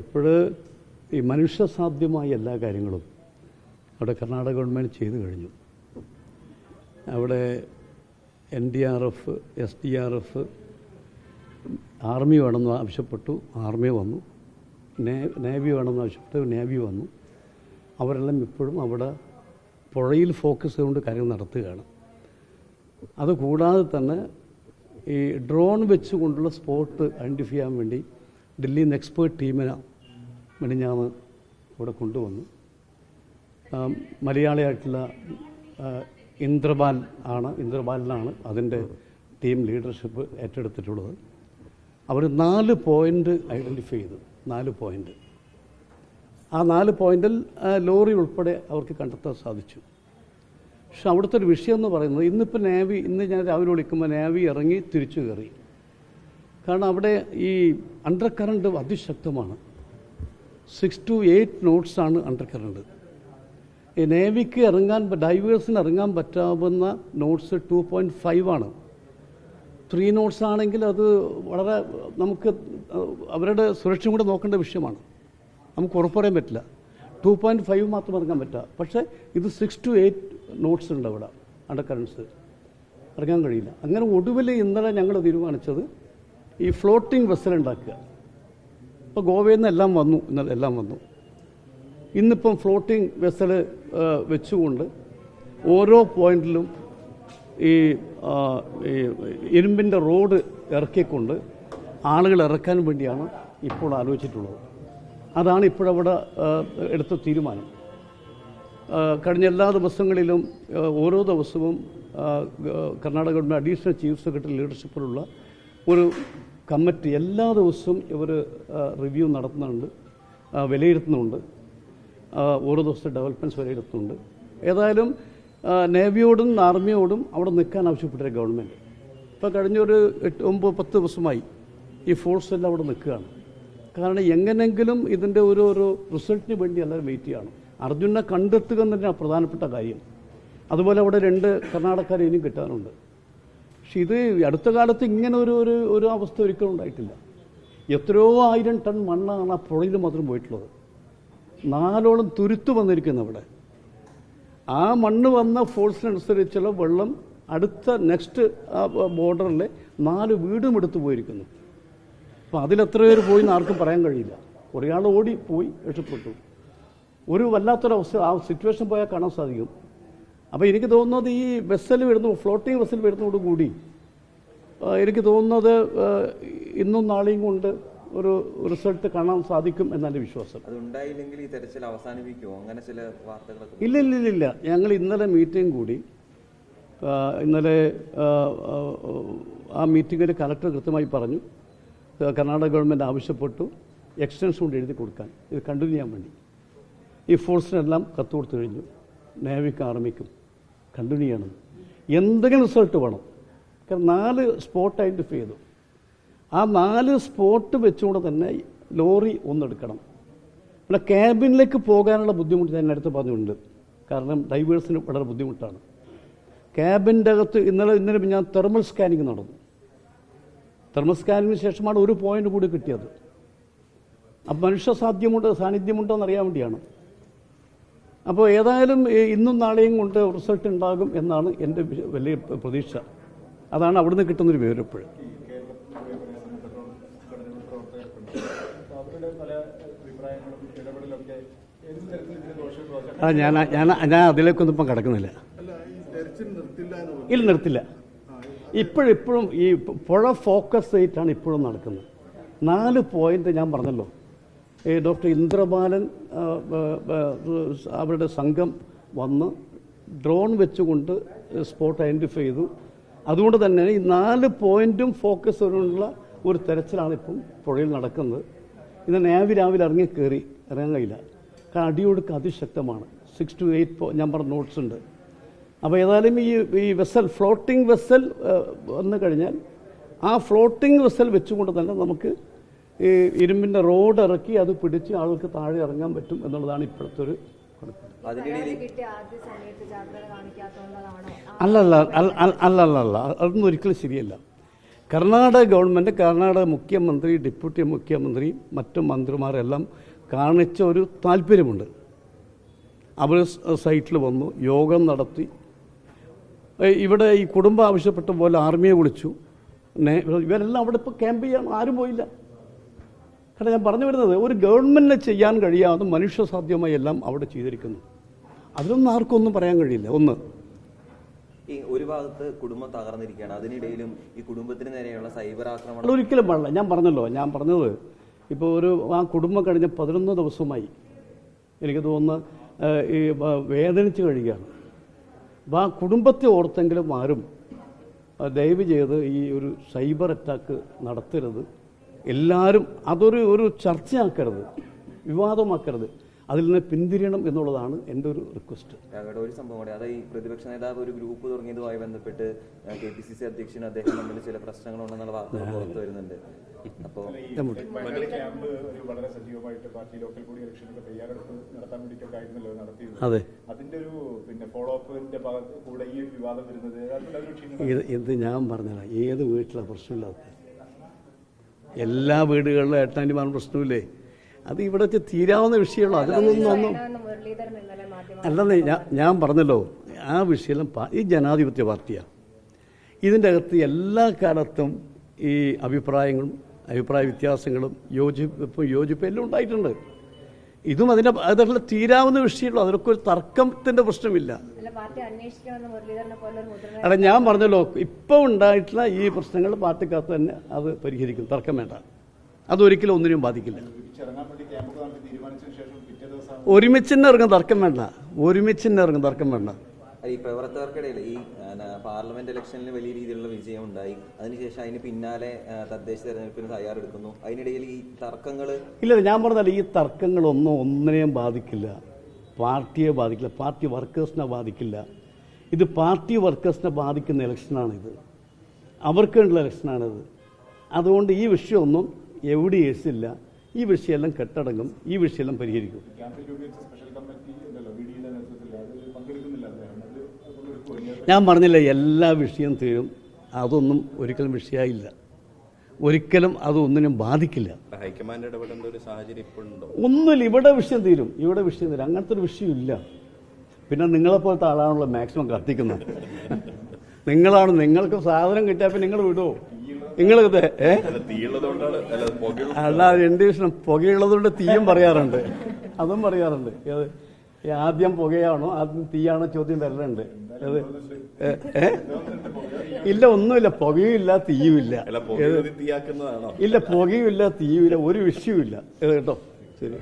ഇപ്പോൾ ഈ മനുഷ്യസാധ്യമായ എല്ലാ കാര്യങ്ങളും അവിടെ കർണാടക ഗവൺമെൻറ് ചെയ്തു കഴിഞ്ഞു. അവിടെ NDRF, SDRF, ആർമി വേണമെന്ന് ആവശ്യപ്പെട്ടു, ആർമി വന്നു. നേവി വേണമെന്ന് ആവശ്യപ്പെട്ടു, നേവി വന്നു. അവരെല്ലാം ഇപ്പോഴും അവിടെ പുഴയിൽ ഫോക്കസ് ചെയ്തുകൊണ്ട് കാര്യങ്ങൾ നടത്തുകയാണ്. അതുകൂടാതെ തന്നെ ഈ ഡ്രോൺ വെച്ചുകൊണ്ടുള്ള സ്പോട്ട് ഐഡൻറ്റിഫൈ ചെയ്യാൻ വേണ്ടി ഡൽഹിയിൽ നിന്ന് എക്സ്പേർട്ട് ടീമിനെ മിനിഞ്ഞാന്ന് ഇവിടെ കൊണ്ടുവന്നു. മലയാളിയായിട്ടുള്ള ഇന്ദ്രബാലനാണ് അതിൻ്റെ ടീം ലീഡർഷിപ്പ് ഏറ്റെടുത്തിട്ടുള്ളത്. അവർ 4 പോയിൻ്റ് ഐഡൻറ്റിഫൈ ചെയ്തു. 4 പോയിൻ്റ്. ആ 4 പോയിൻ്റിൽ ലോറി ഉൾപ്പെടെ അവർക്ക് കണ്ടെത്താൻ സാധിച്ചു. പക്ഷെ അവിടുത്തെ ഒരു വിഷയം എന്ന് പറയുന്നത് ഇന്നിപ്പോൾ നേവി, ഇന്ന് ഞാൻ രാവിലെ വിളിക്കുമ്പോൾ നേവി ഇറങ്ങി തിരിച്ചു കയറി. കാരണം അവിടെ ഈ അണ്ടർ കറണ്ട് അതിശക്തമാണ്. 6 to 8 നോട്ട്സാണ് അണ്ടർ കറണ്ട്. ഈ നേവിക്ക് ഡൈവേഴ്സിന് ഇറങ്ങാൻ പറ്റാവുന്ന നോട്ട്സ് 2.5 ആണ്. 3 നോട്ട്സ് ആണെങ്കിൽ അത് വളരെ നമുക്ക് അവരുടെ സുരക്ഷയും കൂടെ നോക്കേണ്ട വിഷയമാണ്. നമുക്ക് ഉറപ്പ് പറയാൻ പറ്റില്ല. 2.5 മാത്രം ഇറങ്ങാൻ പറ്റുക. പക്ഷേ ഇത് 6 to 8 നോട്ട്സ് ഉണ്ട് അവിടെ അണ്ടർ കറൻസ്. ഇറങ്ങാൻ കഴിയില്ല. അങ്ങനെ ഒടുവിൽ ഇന്നലെ ഞങ്ങൾ തീരുമാനിച്ചത് ഈ ഫ്ലോട്ടിംഗ് വെസൽ ഉണ്ടാക്കുക. ഇപ്പോൾ ഗോവയിൽ നിന്ന് എല്ലാം വന്നു, ഇന്നലെ എല്ലാം വന്നു. ഇന്നിപ്പം ഫ്ലോട്ടിംഗ് വെസൽ വെച്ചുകൊണ്ട് ഓരോ പോയിന്റിലും ഈ ഇരുമ്പിൻ്റെ റോഡ് ഇറക്കിക്കൊണ്ട് ആളുകൾ ഇറക്കാൻ വേണ്ടിയാണ് ഇപ്പോൾ ആലോചിച്ചിട്ടുള്ളത്. അതാണ് ഇപ്പോഴവിടെ എടുത്ത തീരുമാനം. കഴിഞ്ഞ എല്ലാ ദിവസങ്ങളിലും ഓരോ ദിവസവും Karnataka government additional chief secretary ലീഡർഷിപ്പിലുള്ള ഒരു കമ്മിറ്റി എല്ലാ ദിവസവും ഇവർ റിവ്യൂ നടത്തുന്നുണ്ട്, വിലയിരുത്തുന്നുണ്ട്. ഓരോ ദിവസത്തെ ഡെവലപ്മെൻറ്റ്സ് വിലയിരുത്തുന്നുണ്ട്. ഏതായാലും നേവിയോടും ആർമിയോടും അവിടെ നിൽക്കാൻ ആവശ്യപ്പെട്ട ഗവൺമെൻറ് ഇപ്പോൾ കഴിഞ്ഞൊരു 8-9-10 ദിവസമായി ഈ ഫോഴ്സ് എല്ലാം അവിടെ നിൽക്കുകയാണ്. കാരണം എങ്ങനെങ്കിലും ഇതിൻ്റെ ഒരു റിസൾട്ടിന് വേണ്ടി എല്ലാവരും വെയിറ്റ് ചെയ്യണം. അർജുനെ കണ്ടെത്തുക എന്നതിനാണ് പ്രധാനപ്പെട്ട കാര്യം. അതുപോലെ അവിടെ 2 കർണാടകക്കാരെ ഇനിയും കിട്ടാനുണ്ട്. പക്ഷെ ഇത് അടുത്ത കാലത്ത് ഇങ്ങനെ ഒരു അവസ്ഥ ഒരിക്കലും ഉണ്ടായിട്ടില്ല. എത്രയോ 1000 ടൺ മണ്ണാണ് ആ പുഴയിൽ മാത്രം പോയിട്ടുള്ളത്. 4ഓളം തുരുത്ത് വന്നിരിക്കുന്നു അവിടെ. ആ മണ്ണ് വന്ന ഫോഴ്സിനനുസരിച്ചുള്ള വെള്ളം അടുത്ത നെക്സ്റ്റ് ബോർഡറിൽ 4 വീടും എടുത്തു പോയിരിക്കുന്നു. അപ്പോൾ അതിലെത്ര പേര് പോയി എന്ന് ആർക്കും പറയാൻ കഴിയില്ല. കുറേ ആൾ ഓടി പോയി രക്ഷപ്പെട്ടു. ഒരു വല്ലാത്തൊരവസ്ഥ ആ സിറ്റുവേഷൻ പോയാൽ കാണാൻ സാധിക്കും. അപ്പോൾ എനിക്ക് തോന്നുന്നത് ഈ വെസൽ വരുന്നു, ഫ്ലോട്ടിംഗ് വെസൽ വരുന്നതോടുകൂടി എനിക്ക് തോന്നുന്നത് ഇന്നും നാളെയും കൊണ്ട് ഒരു റിസൾട്ട് കാണാൻ സാധിക്കും എന്നാണ് വിശ്വാസം. അതുണ്ടായില്ലെങ്കിൽ ഈ തെരച്ചിൽ അവസാനിപ്പിക്കുമോ? അങ്ങനെ ചില വാർത്തകൾ ഇല്ല. ഞങ്ങൾ ഇന്നലെ മീറ്റിംഗ് കൂടി. ഇന്നലെ ആ മീറ്റിങ്ങിൽ കലക്ടർ കൃത്യമായി പറഞ്ഞു, കർണാടക ഗവൺമെൻറ് ആവശ്യപ്പെട്ടു എക്സ്റ്റൻഷൻ കൊണ്ട് എഴുതി കൊടുക്കാൻ, ഇത് കണ്ടിന്യൂ ചെയ്യാൻ വേണ്ടി. ഈ ഫോഴ്സിനെല്ലാം കത്ത് കൊടുത്തു കഴിഞ്ഞു. നേവിക്കും ആർമിക്കും കണ്ടിന്യൂ ചെയ്യണം. എന്തെങ്കിലും റിസൾട്ട് വേണം. കാരണം 4 സ്പോട്ട് ഐഡൻറ്റിഫൈ ചെയ്തു. ആ 4 സ്പോട്ട് വെച്ചുകൊണ്ട് തന്നെ ലോറി ഒന്നെടുക്കണം. പിന്നെ ക്യാബിനിലേക്ക് പോകാനുള്ള ബുദ്ധിമുട്ട് ഞാൻ അടുത്ത് പറഞ്ഞിട്ടുണ്ട്. കാരണം ഡൈവേഴ്സിന് വളരെ ബുദ്ധിമുട്ടാണ്. ക്യാബിൻ്റെ അകത്ത് ഇന്നലെ ഞാൻ തെർമൽ സ്കാനിങ് നടന്നു. തെർമൽ സ്കാനിങ്ങിന് ശേഷമാണ് ഒരു പോയിന്റ് കൂടി കിട്ടിയത്. അപ്പം മനുഷ്യ സാന്നിധ്യമുണ്ടോ എന്നറിയാൻ വേണ്ടിയാണ്. അപ്പോൾ ഏതായാലും ഇന്നും നാളെയും കൊണ്ട് റിസൾട്ട് ഉണ്ടാകും എന്നാണ് എൻ്റെ വലിയ പ്രതീക്ഷ. അതാണ് അവിടുന്ന് കിട്ടുന്നൊരു വിവരം. ഇപ്പോഴും ഞാൻ അതിലേക്കൊന്നും ഇപ്പം കിടക്കുന്നില്ല. ഇല്ല, നിർത്തില്ല. ഇപ്പോഴും ഈ പുഴ ഫോക്കസ് ചെയ്തിട്ടാണ് ഇപ്പോഴും നടക്കുന്നത്. 4 പോയിന്റ് ഞാൻ പറഞ്ഞല്ലോ. ഡോക്ടർ ഇന്ദ്രബാലൻ അവരുടെ സംഘം വന്ന് ഡ്രോൺ വെച്ചുകൊണ്ട് സ്പോട്ട് ഐഡൻറ്റിഫൈ ചെയ്തു. അതുകൊണ്ട് തന്നെ ഈ 4 പോയിന്റും ഫോക്കസ് ചെയ്തുകൊണ്ടുള്ള ഒരു തെരച്ചിലാണ് ഇപ്പം പുഴയിൽ നടക്കുന്നത്. ഇന്ന് നേവി രാവിലെ ഇറങ്ങാൻ കഴിയില്ല. കാരണം അടിയൊഴുക്ക് അതിശക്തമാണ്. 6 to 8 ഞാൻ പറഞ്ഞ നോട്ട്സ് ഉണ്ട്. അപ്പോൾ ഏതായാലും ഈ വെസൽ ഫ്ലോട്ടിംഗ് വെസൽ വന്നു കഴിഞ്ഞാൽ ആ ഫ്ലോട്ടിംഗ് വെസൽ വെച്ചുകൊണ്ട് തന്നെ നമുക്ക് ഈ ഇരുമ്പിൻ്റെ റോഡ് ഇറക്കി അത് പിടിച്ച് ആൾക്ക് താഴെ ഇറങ്ങാൻ പറ്റും എന്നുള്ളതാണ് ഇപ്പോഴത്തെ ഒരു അല്ലല്ല അതൊന്നും ഒരിക്കലും ശരിയല്ല. കർണാടക ഗവൺമെൻറ്, കർണാടക മുഖ്യമന്ത്രി, ഡെപ്യൂട്ടി മുഖ്യമന്ത്രി, മറ്റു മന്ത്രിമാരെല്ലാം കാണിച്ച ഒരു താല്പര്യമുണ്ട്. അവർ സൈറ്റിൽ വന്നു, യോഗം നടത്തി. ഇവിടെ ഈ കുടുംബം ആവശ്യപ്പെട്ട പോലെ ആർമിയെ വിളിച്ചു. ഇവരെല്ലാം അവിടെ ഇപ്പോൾ ക്യാമ്പ് ചെയ്യാൻ ആരും പോയില്ല. കാരണം ഞാൻ പറഞ്ഞു വരുന്നത്, ഒരു ഗവൺമെൻറ്റിന് ചെയ്യാൻ കഴിയാതെ മനുഷ്യസാധ്യമായി എല്ലാം അവിടെ ചെയ്തിരിക്കുന്നു. അതിലൊന്നും ആർക്കൊന്നും പറയാൻ കഴിയില്ല. ഒന്ന്, ഈ ഒരു ഭാഗത്ത് കുടുംബം തകർന്നിരിക്കുകയാണ്, അതിനിടയിലും ഈ കുടുംബത്തിന് നേരെയുള്ള സൈബർ ആക്രമണം ഒരിക്കലും പാടില്ല. ഞാൻ പറഞ്ഞത് ഇപ്പോൾ ആ കുടുംബം കഴിഞ്ഞ 11 ദിവസമായി എനിക്ക് തോന്നുന്നു ഈ വേദനിച്ച് കഴിയുകയാണ്. അപ്പോൾ ആ കുടുംബത്തെ ഓർത്തെങ്കിലും ആരും ദയവ് ചെയ്ത് ഈ ഒരു സൈബർ അറ്റാക്ക് നടത്തരുത്. എല്ലാവരും ഒരു ചർച്ചയാക്കരുത്, വിവാദമാക്കരുത്. അതിൽ നിന്ന് പിന്തിരിയണം എന്നുള്ളതാണ് എൻ്റെ ഒരു റിക്വസ്റ്റ്. ഒരു സംഭവം കൂടെ, അതായത് ഈ പ്രതിപക്ഷ നേതാവ് ഒരു ഗ്രൂപ്പ് തുടങ്ങിയതുമായി ബന്ധപ്പെട്ട് KPCC അധ്യക്ഷൻ അദ്ദേഹം തമ്മിൽ ചില പ്രശ്നങ്ങളുണ്ടെന്നുള്ള വാർത്തകൾ പുറത്തു വരുന്നുണ്ട്. അപ്പോൾ വളരെ സജീവമായിട്ട് പാർട്ടി ലോക്കൽ ബോഡി ഇലക്ഷനൊക്കെ തയ്യാറെടുപ്പ് നടത്താൻ വേണ്ടിയിട്ടൊക്കെ ആയിരുന്നല്ലോ നടത്തിയത്. അതെ, അതിന്റെ ഒരു ഫോളോ അപ്പിന്റെ ഭാഗത്ത് കൂടെ ഈ വിവാദം വരുന്നത് എന്ത് ഞാൻ പറഞ്ഞാൽ ഏത് വീട്ടിലാണ് പ്രശ്നമില്ലാത്ത? എല്ലാ വീടുകളിലും ഏട്ടാനിമാർ പ്രശ്നമില്ലേ? അത് ഇവിടെ തീരാവുന്ന വിഷയമുള്ളൂ. അതിലൊന്നും അല്ലെന്നേ ഞാൻ പറഞ്ഞല്ലോ, ആ വിഷയം ഈ ജനാധിപത്യ പാർട്ടിയാണ്. ഇതിൻ്റെ അകത്ത് എല്ലാ കാലത്തും ഈ അഭിപ്രായ വ്യത്യാസങ്ങളും യോജിപ്പും എല്ലാം ഉണ്ടായിട്ടുണ്ട്. ഇതും അതിനുള്ള തീരാവുന്ന വിഷയമുള്ളൂ. അതിനൊക്കെ ഒരു തർക്കത്തിൻ്റെ പ്രശ്നമില്ല. അല്ല, ഞാൻ പറഞ്ഞല്ലോ, ഇപ്പോൾ ഉണ്ടായിട്ടുള്ള ഈ പ്രശ്നങ്ങൾ പാർട്ടിക്കകത്ത് തന്നെ അത് പരിഹരിക്കും. തർക്കം വേണ്ട. അതൊരിക്കലും ഒന്നിനും ബാധിക്കില്ല. ഒരുമിച്ച് തന്നെ ഇറങ്ങും, തർക്കം വേണ്ട. ഈ പ്രവർത്തകർക്കിടയിൽ ഈ പാർലമെന്റ് ഇലക്ഷനിൽ വലിയ രീതിയിലുള്ള വിജയം ഉണ്ടായി. അതിനുശേഷം അതിന് പിന്നാലെ തദ്ദേശ തെരഞ്ഞെടുപ്പിന് തയ്യാറെടുക്കുന്നു. അതിനിടയിൽ ഈ തർക്കങ്ങൾ ഇല്ല, ഞാൻ പറഞ്ഞാൽ ഈ ഒന്നിനെയും ബാധിക്കില്ല. പാർട്ടിയെ ബാധിക്കില്ല, പാർട്ടി വർക്കേഴ്സിനെ ബാധിക്കില്ല. ഇത് പാർട്ടി വർക്കേഴ്സിനെ ബാധിക്കുന്ന ഇലക്ഷനാണിത്, അവർക്ക് വേണ്ടിയുള്ള ഇലക്ഷനാണിത്. അതുകൊണ്ട് ഈ വിഷയമൊന്നും എവിടെയും ഇല്ല. ഈ വിഷയമെല്ലാം കെട്ടടങ്ങും, ഈ വിഷയമെല്ലാം പരിഹരിക്കും. ഞാൻ പറഞ്ഞില്ല, എല്ലാ വിഷയം തീരും. അതൊന്നും ഒരിക്കലും വിഷയമായില്ല. ഒരിക്കലും അതൊന്നിനും ബാധിക്കില്ല. ഹൈക്കമാൻഡ് ഇടപെടേണ്ട ഒരു സാഹചര്യം ഇപ്പോഴുണ്ടോ? ഒന്നുമില്ല. ഇവിടെ വിഷയം തീരും. അങ്ങനത്തെ ഒരു വിഷയമില്ല. പിന്നെ നിങ്ങളെപ്പോലത്തെ ആളാണല്ലോ മാക്സിമം കത്തിക്കുന്നത്. നിങ്ങൾക്ക് സാധനം കിട്ടിയാൽ പിന്നെ നിങ്ങൾ വിടുമോ? അല്ലാതെ എൻ്റെ വിഷയം പുകയുള്ളതുകൊണ്ട് തീയും പറയാറുണ്ട്, അതും പറയാറുണ്ട്. ആദ്യം പുകയാണോ ആദ്യം തീയാണോ ചോദ്യം വരലുണ്ട്. ഇല്ല, ഒന്നുമില്ല. പുകയുമില്ല, തീയുമില്ല. തീയാക്കുന്നതാണോ? ഇല്ല, പുകയുമില്ല, തീയുമില്ല, ഒരു വിഷയമില്ല കേട്ടോ. ശരി.